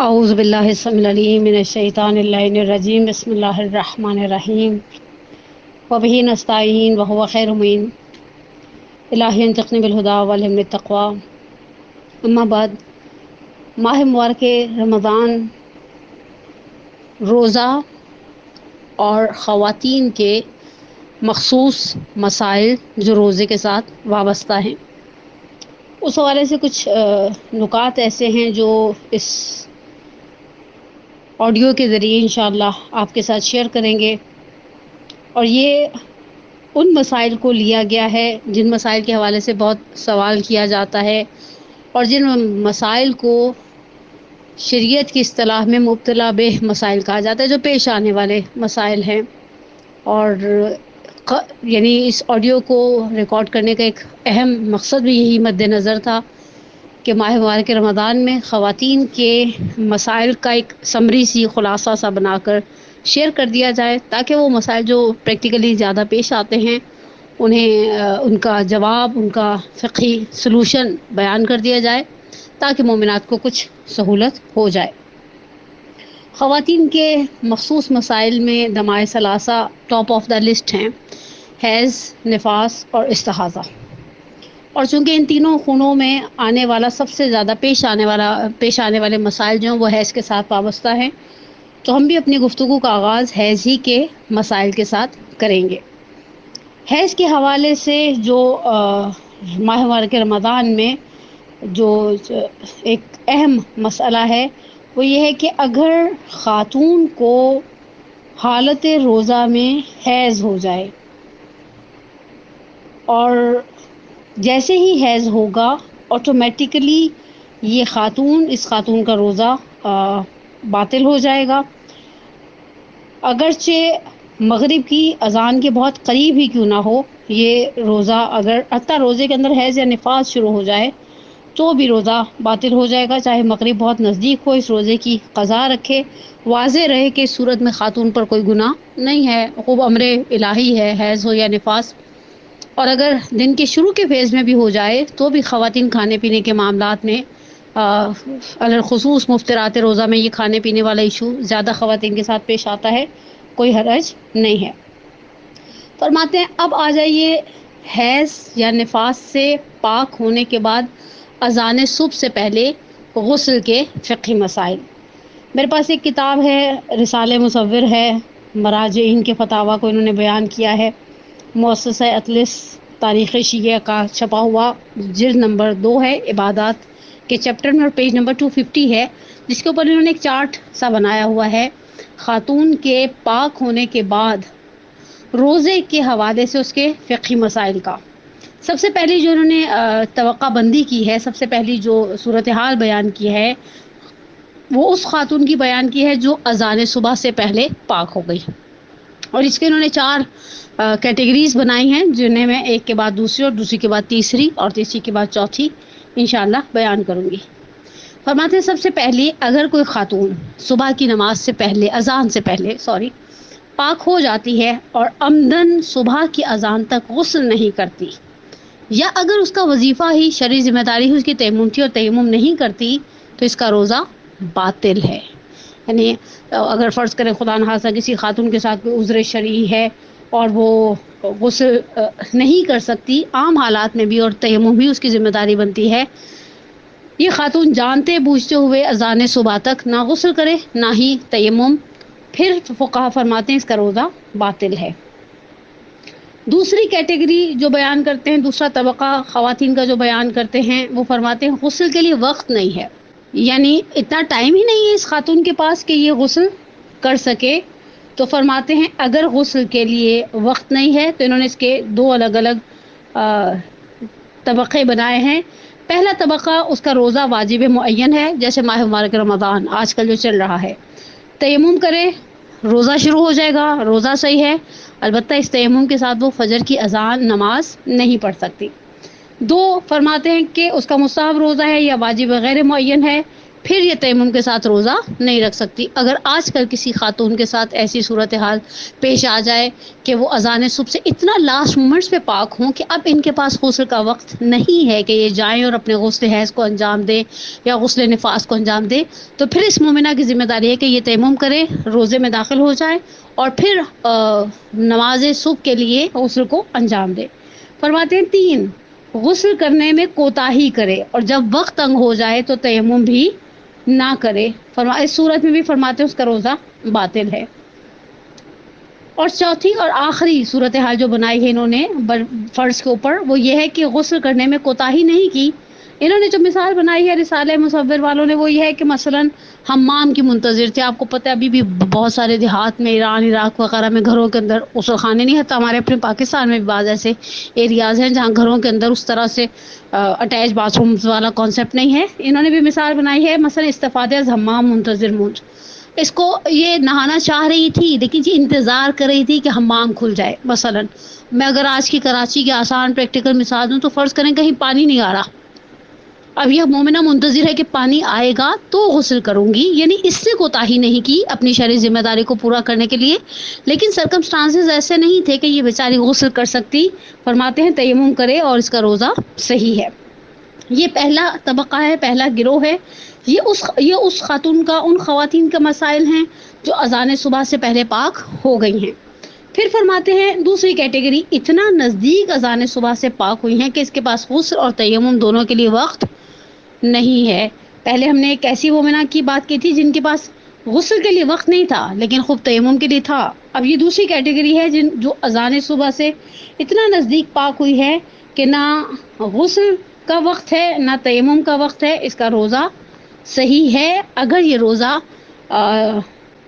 اعوذ باللہ السمیع العلیم من الشیطان اللعین الرجیم بسم اللہ الرحمن الرحیم وبہ نستعین وہو خیر المعین الہی انطقنی بالہدی والہمنی التقوی اما بعد۔ ماہ مبارک رمضان روزہ اور خواتین کے مخصوص مسائل جو روزے کے ساتھ وابستہ ہیں، اس حوالے سے کچھ نکات ایسے ہیں جو اس آڈیو کے ذریعے انشاءاللہ آپ کے ساتھ شیئر کریں گے، اور یہ ان مسائل کو لیا گیا ہے جن مسائل کے حوالے سے بہت سوال کیا جاتا ہے، اور جن مسائل کو شریعت کی اصطلاح میں مبتلا بہ مسائل کہا جاتا ہے، جو پیش آنے والے مسائل ہیں۔ اور یعنی اس آڈیو کو ریکارڈ کرنے کا ایک اہم مقصد بھی یہی مد نظر تھا کہ ماہ مبارک رمضان میں خواتین کے مسائل کا ایک سمری سی خلاصہ سا بنا کر شیئر کر دیا جائے، تاکہ وہ مسائل جو پریکٹیکلی زیادہ پیش آتے ہیں انہیں ان کا جواب، ان کا فقہی سلوشن بیان کر دیا جائے، تاکہ مومنات کو کچھ سہولت ہو جائے۔ خواتین کے مخصوص مسائل میں دمائے ثلاثہ ٹاپ آف دا لسٹ ہیں: حیض، نفاس اور استحاضہ۔ اور چونکہ ان تینوں خونوں میں آنے والا سب سے زیادہ پیش آنے والے مسائل جو ہیں وہ حیض کے ساتھ وابستہ ہیں، تو ہم بھی اپنی گفتگو کا آغاز حیض ہی کے مسائل کے ساتھ کریں گے۔ حیض کے حوالے سے جو ماہ مبارک رمضان میں جو ایک اہم مسئلہ ہے وہ یہ ہے کہ اگر خاتون کو حالت روزہ میں حیض ہو جائے، اور جیسے ہی حیض ہوگا آٹومیٹیکلی یہ اس خاتون کا روزہ باطل ہو جائے گا، اگرچہ مغرب کی اذان کے بہت قریب ہی کیوں نہ ہو۔ یہ روزہ اگر حتیٰ روزے کے اندر حیض یا نفاس شروع ہو جائے تو بھی روزہ باطل ہو جائے گا، چاہے مغرب بہت نزدیک ہو۔ اس روزے کی قضا رکھے، واضح رہے کہ اس صورت میں خاتون پر کوئی گناہ نہیں ہے، خوب امر الہی ہے، حیض ہو یا نفاس۔ اور اگر دن کے شروع کے فیز میں بھی ہو جائے تو بھی خواتین کھانے پینے کے معاملات میں خصوص مفطرات روزہ میں یہ کھانے پینے والا ایشو زیادہ خواتین کے ساتھ پیش آتا ہے، کوئی حرج نہیں ہے۔ فرماتے ہیں اب آ جائیے حیض یا نفاس سے پاک ہونے کے بعد اذان صبح سے پہلے غسل کے فقہی مسائل۔ میرے پاس ایک کتاب ہے، رسالہ مصور ہے، مراجعین کے فتاویٰ کو انہوں نے بیان کیا ہے، مؤسسہ اطلس تاریخ شیعہ کا چھپا ہوا جلد نمبر 2 ہے، عبادات کے چیپٹر میں، اور پیج نمبر 250 ہے، جس کے اوپر انہوں نے ایک چارٹ سا بنایا ہوا ہے خاتون کے پاک ہونے کے بعد روزے کے حوالے سے اس کے فقہی مسائل کا۔ سب سے پہلی جو انہوں نے توقع بندی کی ہے، سب سے پہلی جو صورتحال بیان کی ہے، وہ اس خاتون کی بیان کی ہے جو اذان صبح سے پہلے پاک ہو گئی، اور اس کے انہوں نے 4 کیٹیگریز بنائی ہیں، جنہیں میں ایک کے بعد دوسری اور دوسری کے بعد تیسری اور تیسری کے بعد چوتھی انشاءاللہ بیان کروں گی۔ فرماتے ہیں سب سے پہلی، اگر کوئی خاتون صبح کی نماز سے پہلے، اذان سے پہلے پاک ہو جاتی ہے اور عمدن صبح کی اذان تک غسل نہیں کرتی، یا اگر اس کا وظیفہ ہی شرعی ذمہ داری ہی اس کی تیمم تھی اور تیمم نہیں کرتی، تو اس کا روزہ باطل ہے۔ یعنی اگر فرض کریں خدا نخواستہ کسی خاتون کے ساتھ کوئی عذر شرعی ہے اور وہ غسل نہیں کر سکتی عام حالات میں بھی، اور تیمم بھی اس کی ذمہ داری بنتی ہے، یہ خاتون جانتے بوجھتے ہوئے اذان صبح تک نہ غسل کرے نہ ہی تیمم، پھر فقہا فرماتے ہیں اس کا روزہ باطل ہے۔ دوسری کیٹیگری جو بیان کرتے ہیں، دوسرا طبقہ خواتین کا جو بیان کرتے ہیں، وہ فرماتے ہیں غسل کے لیے وقت نہیں ہے، یعنی اتنا ٹائم ہی نہیں ہے اس خاتون کے پاس کہ یہ غسل کر سکے۔ تو فرماتے ہیں اگر غسل کے لیے وقت نہیں ہے تو انہوں نے اس کے 2 الگ الگ طبقے بنائے ہیں۔ پہلا طبقہ، اس کا روزہ واجب معین ہے، جیسے ماہ مبارک رمضان آج کل جو چل رہا ہے، تیمم کرے روزہ شروع ہو جائے گا، روزہ صحیح ہے، البتہ اس تیمم کے ساتھ وہ فجر کی اذان نماز نہیں پڑھ سکتی۔ 2 فرماتے ہیں کہ اس کا مستحب روزہ ہے یا واجب غیر معین ہے، پھر یہ تیمم کے ساتھ روزہ نہیں رکھ سکتی۔ اگر آج کل کسی خاتون کے ساتھ ایسی صورتحال پیش آ جائے کہ وہ اذان صبح سے اتنا لاسٹ مومنٹس پہ پاک ہوں کہ اب ان کے پاس غسل کا وقت نہیں ہے کہ یہ جائیں اور اپنے غسل حیض کو انجام دیں یا غسل نفاس کو انجام دیں، تو پھر اس مومنہ کی ذمہ داری ہے کہ یہ تیمم کرے، روزے میں داخل ہو جائے اور پھر نماز صبح کے لیے غسل کو انجام دے۔ فرماتے ہیں 3، غسل کرنے میں کوتاہی کرے اور جب وقت تنگ ہو جائے تو تیمم بھی نہ کرے۔ اس صورت میں بھی فرماتے ہیں اس کا روزہ باطل ہے۔ اور چوتھی اور آخری صورتحال جو بنائی ہے انہوں نے فرض کے اوپر، وہ یہ ہے کہ غسل کرنے میں کوتاہی نہیں کی۔ انہوں نے جو مثال بنائی ہے رسالہ مصور والوں نے، وہ یہ ہے کہ مثلا حمام کی منتظر تھے۔ آپ کو پتہ ہے ابھی بھی بہت سارے دیہات میں، ایران، عراق وغیرہ میں گھروں کے اندر غسل خانے نہیں ہوتا۔ ہمارے اپنے پاکستان میں بھی بعض ایسے ایریاز ہیں جہاں گھروں کے اندر اس طرح سے اٹیچ باتھ رومز والا کانسیپٹ نہیں ہے۔ انہوں نے بھی مثال بنائی ہے مثلا استفادہ از حمام منتظر منج، اس کو یہ نہانا چاہ رہی تھی لیکن یہ انتظار کر رہی تھی کہ حمام کھل جائے۔ مثلا میں اگر آج کی کراچی کی آسان پریکٹیکل مثال دوں تو فرض کریں کہیں پانی نہیں آ رہا، اب یہ مومنہ منتظر ہے کہ پانی آئے گا تو غسل کروں گی، یعنی اس نے کوتاہی نہیں کی اپنی شرعی ذمہ داری کو پورا کرنے کے لیے، لیکن سرکمسٹانسز ایسے نہیں تھے کہ یہ بیچاری غسل کر سکتی۔ فرماتے ہیں تیمم کرے اور اس کا روزہ صحیح ہے۔ یہ پہلا طبقہ ہے، پہلا گروہ ہے۔ یہ اس خاتون کا، ان خواتین کا مسائل ہیں جو اذان صبح سے پہلے پاک ہو گئی ہیں۔ پھر فرماتے ہیں دوسری کیٹیگری اتنا نزدیک اذان صبح سے پاک ہوئی ہیں کہ اس کے پاس غسل اور تیمم دونوں کے لیے وقت نہیں ہے۔ پہلے ہم نے ایک ایسی مومنہ کی بات کی تھی جن کے پاس غسل کے لیے وقت نہیں تھا لیکن خوب تیمم کے لیے تھا۔ اب یہ دوسری کیٹیگری ہے جو اذان صبح سے اتنا نزدیک پاک ہوئی ہے کہ نہ غسل کا وقت ہے نہ تیمم کا وقت ہے، اس کا روزہ صحیح ہے اگر یہ روزہ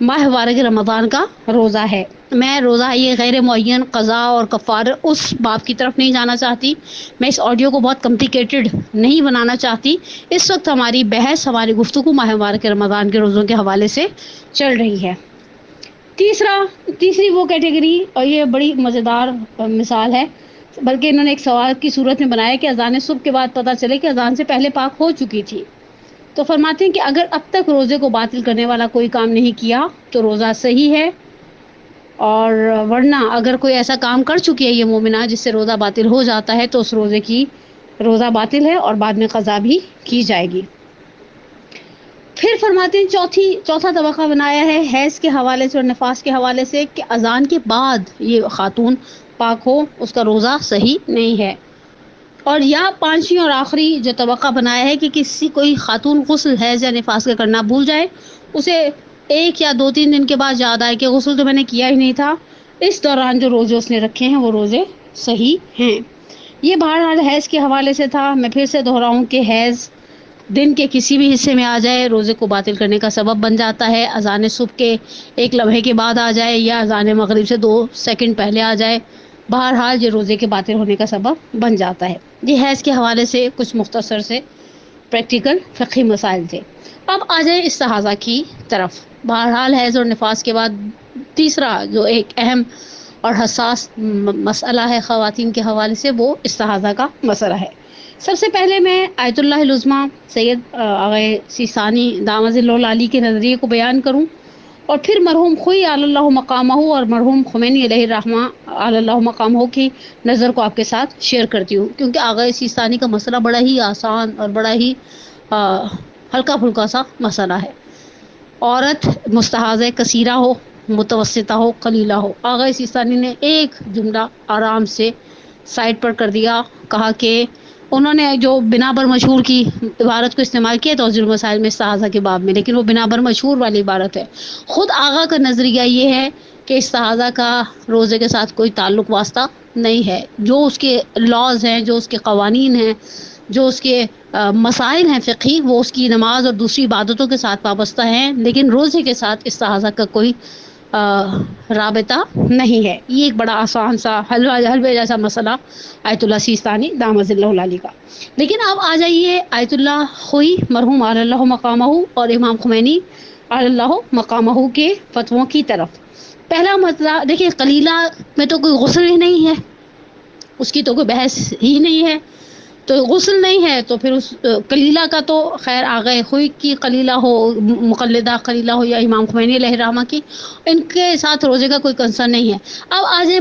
ماہ مبارک رمضان کا روزہ ہے۔ میں روزہ یہ غیر معین قضا اور کفارہ اس باب کی طرف نہیں جانا چاہتی، میں اس آڈیو کو بہت کمپلیکیٹڈ نہیں بنانا چاہتی۔ اس وقت ہماری بحث، ہماری گفتگو ماہ مبارک رمضان کے روزوں کے حوالے سے چل رہی ہے۔ تیسری وہ کیٹیگری، اور یہ بڑی مزیدار مثال ہے، بلکہ انہوں نے ایک سوال کی صورت میں بنایا کہ اذان صبح کے بعد پتہ چلے کہ اذان سے پہلے پاک ہو چکی تھی، تو فرماتے ہیں کہ اگر اب تک روزے کو باطل کرنے والا کوئی کام نہیں کیا تو روزہ صحیح ہے، اور ورنہ اگر کوئی ایسا کام کر چکی ہے یہ مومنہ جس سے روزہ باطل ہو جاتا ہے تو اس روزہ باطل ہے اور بعد میں قضا بھی کی جائے گی۔ پھر فرماتے ہیں چوتھا طبقہ بنایا ہے حیض کے حوالے سے اور نفاس کے حوالے سے کہ اذان کے بعد یہ خاتون پاک ہو، اس کا روزہ صحیح نہیں ہے۔ اور یا پانچویں اور آخری جو طبقہ بنایا ہے کہ کوئی خاتون غسل حیض یا نفاس کا کرنا بھول جائے، اسے 1 یا 2-3 دن کے بعد یاد آئے کہ غسل تو میں نے کیا ہی نہیں تھا، اس دوران جو روزے اس نے رکھے ہیں وہ روزے صحیح ہیں۔ یہ بہرحال حیض کے حوالے سے تھا۔ میں پھر سے دہراؤں کہ حیض دن کے کسی بھی حصے میں آ جائے روزے کو باطل کرنے کا سبب بن جاتا ہے، اذان صبح کے 1 لمحے کے بعد آ جائے یا اذان مغرب سے 2 سیکنڈ پہلے آ جائے، بہرحال یہ روزے کے باطل ہونے کا سبب بن جاتا ہے۔ یہ حیض کے حوالے سے کچھ مختصر سے پریکٹیکل فقہی مسائل تھے۔ اب آ جائیں استحاضہ کی طرف۔ بہرحال حیض اور نفاس کے بعد تیسرا جو ایک اہم اور حساس مسئلہ ہے خواتین کے حوالے سے، وہ استحاضہ کا مسئلہ ہے۔ سب سے پہلے میں آیت اللہ العظمیٰ سید آغا سیستانی دامت اللہ علی کے نظریے کو بیان کروں، اور پھر مرحوم خوئی علی اللہ مقامہ اور مرحوم خمینی علیہ الرحمہ علی اللہ مقامہ کی نظر کو آپ کے ساتھ شیئر کرتی ہوں، کیونکہ آغا سیستانی کا مسئلہ بڑا ہی آسان اور بڑا ہی ہلکا پھلکا سا مسئلہ ہے۔ عورت مستحاضہ کثیرہ ہو، متوسطہ ہو، قلیلہ ہو، آغا سیستانی نے ایک جملہ آرام سے سائڈ پر کر دیا، کہا کہ انہوں نے جو بنا بر مشہور کی عبارت کو استعمال کیا توضیح المسائل میں استحاضہ کے باب میں، لیکن وہ بنا بر مشہور والی عبارت ہے۔ خود آغا کا نظریہ یہ ہے کہ استحاضہ کا روزے کے ساتھ کوئی تعلق واسطہ نہیں ہے، جو اس کے لاز ہیں، جو اس کے قوانین ہیں، جو اس کے مسائل ہیں فقہی، وہ اس کی نماز اور دوسری عبادتوں کے ساتھ وابستہ ہیں، لیکن روزے کے ساتھ استحاضہ کا کوئی رابطہ نہیں ہے۔ یہ ایک بڑا آسان سا حلوے جیسا مسئلہ آیت اللہ سیستانی دامت اللہ علی کا۔ لیکن اب آ جائیے آیت اللہ خوئی مرحوم علی اللہ مقامہ اور امام خمینی علی اللہ مقامہ کے فتووں کی طرف۔ پہلا مسئلہ دیکھیں، قلیلہ میں تو کوئی غسل ہی نہیں ہے، اس کی تو کوئی بحث ہی نہیں ہے، تو غسل نہیں ہے تو پھر اس کلیلہ کا تو خیر آغا خوئی کی کلیلہ ہو، مقلدہ کلیلہ ہو یا امام خمینی علیہ الرحمہ کی، ان کے ساتھ روزے کا کوئی کنسرن نہیں ہے۔ اب آ جائیں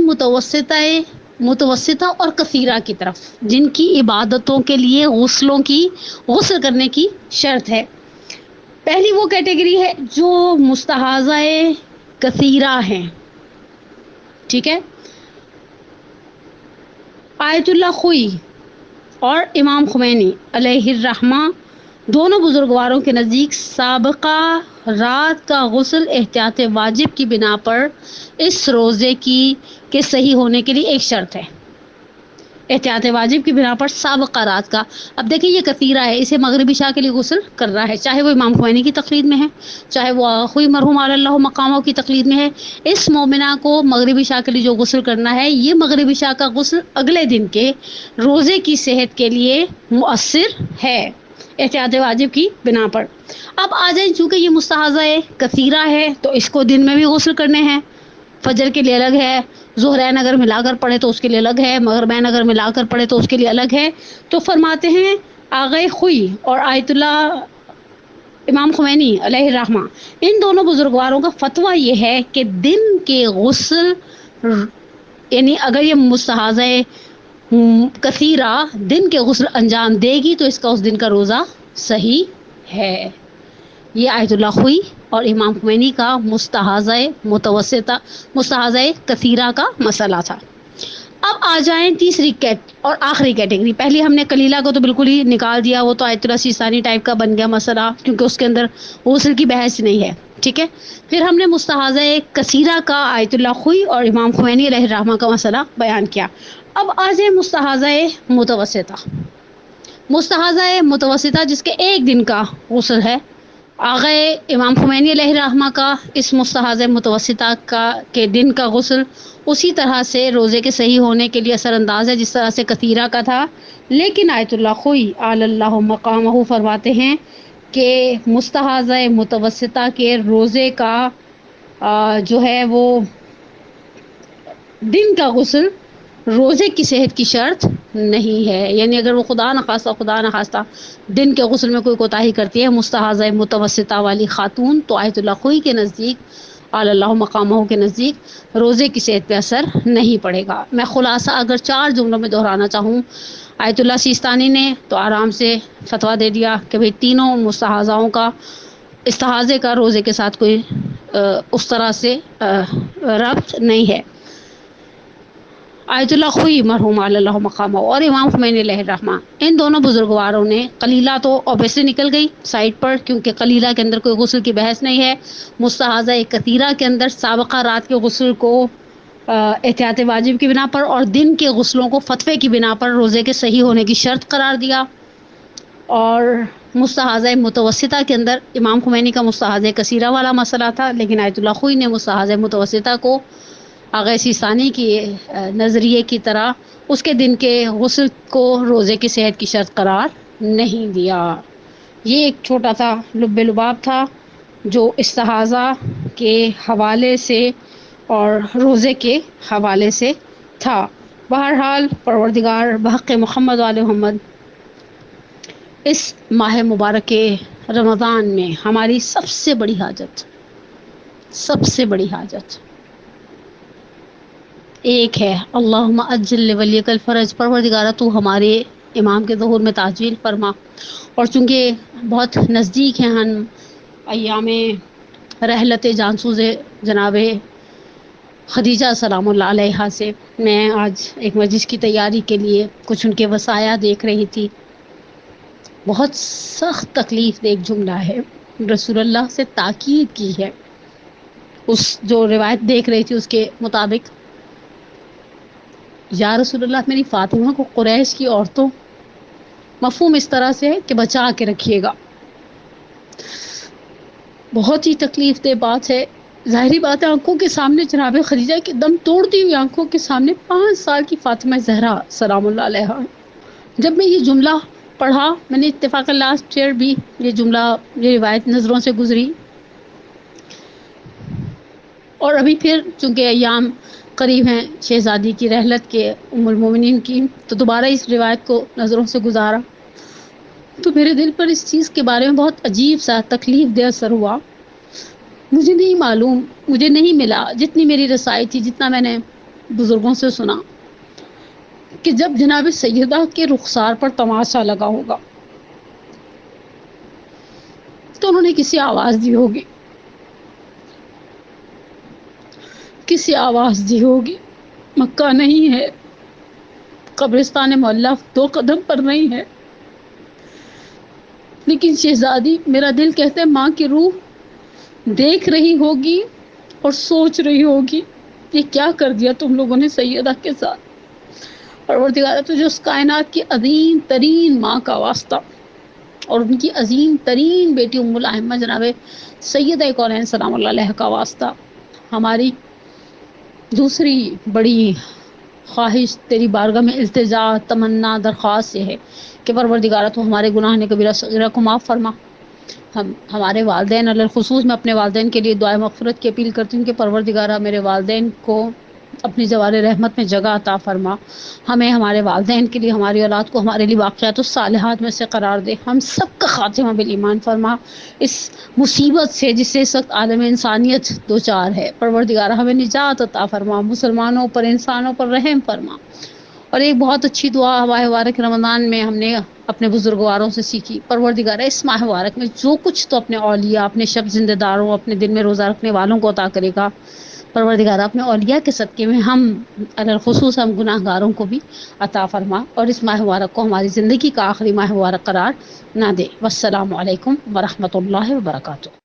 متوسطہ اور کثیرہ کی طرف، جن کی عبادتوں کے لیے غسل کرنے کی شرط ہے۔ پہلی وہ کیٹیگری ہے جو مستحاضہ کثیرہ ہیں، ٹھیک ہے۔ آیت اللہ خوئی اور امام خمینی علیہ الرحمہ دونوں بزرگواروں کے نزدیک سابقہ رات کا غسل احتیاط واجب کی بنا پر اس روزے کے صحیح ہونے کے لیے ایک شرط ہے۔ احتیاط واجب کی بنا پر سابقہ رات کا، اب دیکھیں یہ کثیرہ ہے، اسے مغرب عشاء کے لیے غسل کر رہا ہے، چاہے وہ امام خمینی کی تقلید میں ہے، چاہے وہ خوئی مرحوم علی اللہ مقامہ کی تقلید میں ہے۔ اس مومنہ کو مغرب عشاء کے لیے جو غسل کرنا ہے، یہ مغرب عشاء کا غسل اگلے دن کے روزے کی صحت کے لیے مؤثر ہے احتیاط واجب کی بنا پر۔ اب آ جائیں، چونکہ یہ مستحاضہ کثیرہ ہے تو اس کو دن میں بھی غسل کرنے ہیں، فجر کے لیے الگ ہے، ظہرین اگر ملا کر پڑھے تو اس کے لیے الگ ہے، مغربین اگر ملا کر پڑھے تو اس کے لیے الگ ہے۔ تو فرماتے ہیں آغا خوئی اور آیت اللہ امام خمینی علیہ الرحمہ، ان دونوں بزرگواروں کا فتویٰ یہ ہے کہ دن کے غسل، یعنی اگر یہ مستحاضہ کثیرہ دن کے غسل انجام دے گی تو اس کا اس دن کا روزہ صحیح ہے۔ یہ آیت اللہ خوئی اور امام خمینی کا مستحاضہ کثیرہ کا مسئلہ تھا۔ اب آ جائیں تیسری اور آخری کیٹیگری۔ پہلی ہم نے کلیلہ کو تو بالکل ہی نکال دیا، وہ تو آیت اللہ سیستانی ٹائپ کا بن گیا مسئلہ، کیونکہ اس کے اندر غسل کی بحث نہیں ہے، ٹھیک ہے۔ پھر ہم نے مستحاضہ کثیرہ کا آیت اللہ خوئی اور امام خمینی علیہ الرحمہ کا مسئلہ بیان کیا۔ اب آ جائیں مستحاضہ متوسطہ جس کے ایک دن کا غسل ہے۔ آغا امام خمینی علیہ الرحمہ کا اس مستحاضہ متوسطہ کے دن کا غسل اسی طرح سے روزے کے صحیح ہونے کے لیے اثر انداز ہے جس طرح سے کثیرہ کا تھا، لیکن آیت اللہ خوئی علی اللہ مقامہ فرماتے ہیں کہ مستحاضہ متوسطہ کے روزے کا جو ہے وہ دن کا غسل روزے کی صحت کی شرط نہیں ہے، یعنی اگر وہ خدا نخواستہ دن کے غسل میں کوئی کوتاہی کرتی ہے مستحاضہ متوسطہ والی خاتون، تو آیت اللہ خوئی کے نزدیک، علی اللہ مقامہ کے نزدیک روزے کی صحت پہ اثر نہیں پڑے گا۔ میں خلاصہ اگر 4 جملوں میں دہرانا چاہوں، آیت اللہ سیستانی نے تو آرام سے فتویٰ دے دیا کہ بھئی تینوں مستحاضاؤں کا استحاضے کا روزے کے ساتھ کوئی اس طرح سے ربط نہیں ہے۔ آیت اللہ خوئی مرحوم علی اللہ مقامہ اور امام خمینی علیہ الرحمہ، ان دونوں بزرگواروں نے کلیلہ تو اوبیسلی نکل گئی سائڈ پر، کیونکہ کلیلہ کے اندر کوئی غسل کی بحث نہیں ہے۔ مستحاضہ کثیرہ کے اندر سابقہ رات کے غسل کو احتیاط واجب کی بنا پر اور دن کے غسلوں کو فتوے کی بنا پر روزے کے صحیح ہونے کی شرط قرار دیا، اور مستحاضہ متوسطہ کے اندر امام خمینی کا مستحاضہ کثیرہ والا مسئلہ تھا، لیکن آیت اللہ خوئی نے مستحاضہ متوسطہ کو آغا سیستانی کی نظریے کی طرح اس کے دن کے غسل کو روزے کی صحت کی شرط قرار نہیں دیا۔ یہ ایک چھوٹا سا لب لباب تھا جو استحاضہ کے حوالے سے اور روزے کے حوالے سے تھا۔ بہرحال پروردگار بحق محمد وآل محمد اس ماہ مبارک رمضان میں ہماری سب سے بڑی حاجت ایک ہے، اللہم اجل ولیک الفرج، پروردگارہ تو ہمارے امام کے ظہور میں تعجیل فرما۔ اور چونکہ بہت نزدیک ہیں ہم ایام رحلت جانسوز جناب خدیجہ سلام اللہ علیہا سے، میں آج ایک مجلس کی تیاری کے لیے کچھ ان کے وصایا دیکھ رہی تھی۔ بہت سخت تکلیف دہ ایک جملہ ہے، رسول اللہ سے تاکید کی ہے۔ اس جو روایت دیکھ رہی تھی اس کے مطابق، یا رسول اللہ میری فاطمہ کو قریش کی عورتوں، مفہوم اس طرح سے ہے کہ بچا کے رکھیے گا۔ بہت ہی تکلیف دہ بات ہے، ظاہری بات ہے، آنکھوں کے سامنے جناب خدیجہ کی دم توڑتی ہوئی آنکھوں کے سامنے 5 سال کی فاطمہ زہرا سلام اللہ علیہا۔ جب میں یہ جملہ پڑھا، میں نے اتفاق لاسٹ ایئر بھی یہ روایت نظروں سے گزری، اور ابھی پھر چونکہ ایام قریب ہیں شہزادی کی رحلت کے ام المومنین کی، تو دوبارہ اس روایت کو نظروں سے گزارا تو میرے دل پر اس چیز کے بارے میں بہت عجیب سا تکلیف دہ اثر ہوا۔ مجھے نہیں معلوم، مجھے نہیں ملا جتنی میری رسائی تھی، جتنا میں نے بزرگوں سے سنا کہ جب جناب سیدہ کے رخسار پر تماشا لگا ہوگا تو انہوں نے کسی آواز دی ہوگی، کسی آواز دی ہوگی، مکہ نہیں ہے، قبرستان معلیٰ 2 قدم پر نہیں ہے، لیکن شہزادی، میرا دل کہتا ہے ماں کی روح دیکھ رہی ہوگی اور سوچ رہی ہوگی یہ کیا کر دیا تم لوگوں نے سیدہ کے ساتھ۔ پروردگارہ تجھے اس کائنات کی عظیم ترین ماں کا واسطہ اور ان کی عظیم ترین بیٹی ام الائمہ جناب سیدہ کونین سلام اللہ علیہ کا واسطہ۔ ہماری دوسری بڑی خواہش تیری بارگاہ میں التجا، تمنا، درخواست یہ ہے کہ پروردگارہ تو ہمارے گناہ کبیرہ صغیرہ کو معاف فرما۔ ہمارے والدین علی الخصوص میں اپنے والدین کے لیے دعائے مغفرت کی اپیل کرتی ہوں کہ پروردگارہ میرے والدین کو اپنی جوار رحمت میں جگہ عطا فرما، ہمیں ہمارے والدین کے لیے، ہماری اولاد کو ہمارے لیے واقعات الصالحات میں سے قرار دے، ہم سب کا خاتمہ بالایمان فرما، اس مصیبت سے جس سے اس وقت عالم انسانیت دوچار ہے، پروردگارہ ہمیں نجات عطا فرما، مسلمانوں پر، انسانوں پر رحم فرما۔ اور ایک بہت اچھی دعا ماہ مبارک رمضان میں ہم نے اپنے بزرگواروں سے سیکھی، پروردگارہ اس ماہ مبارک میں جو کچھ تو اپنے اولیاء، اپنے شب زندہ داروں، اپنے دل میں روزہ رکھنے والوں کو عطا کرے گا، پروردگارہ اپنے اولیاء کے صدقے میں ہم علی الخصوص ہم گناہ گاروں کو بھی عطا فرما اور اس ماہ مبارک کو ہماری زندگی کا آخری ماہ مبارک قرار نہ دے۔ والسلام علیکم ورحمۃ اللہ وبرکاتہ۔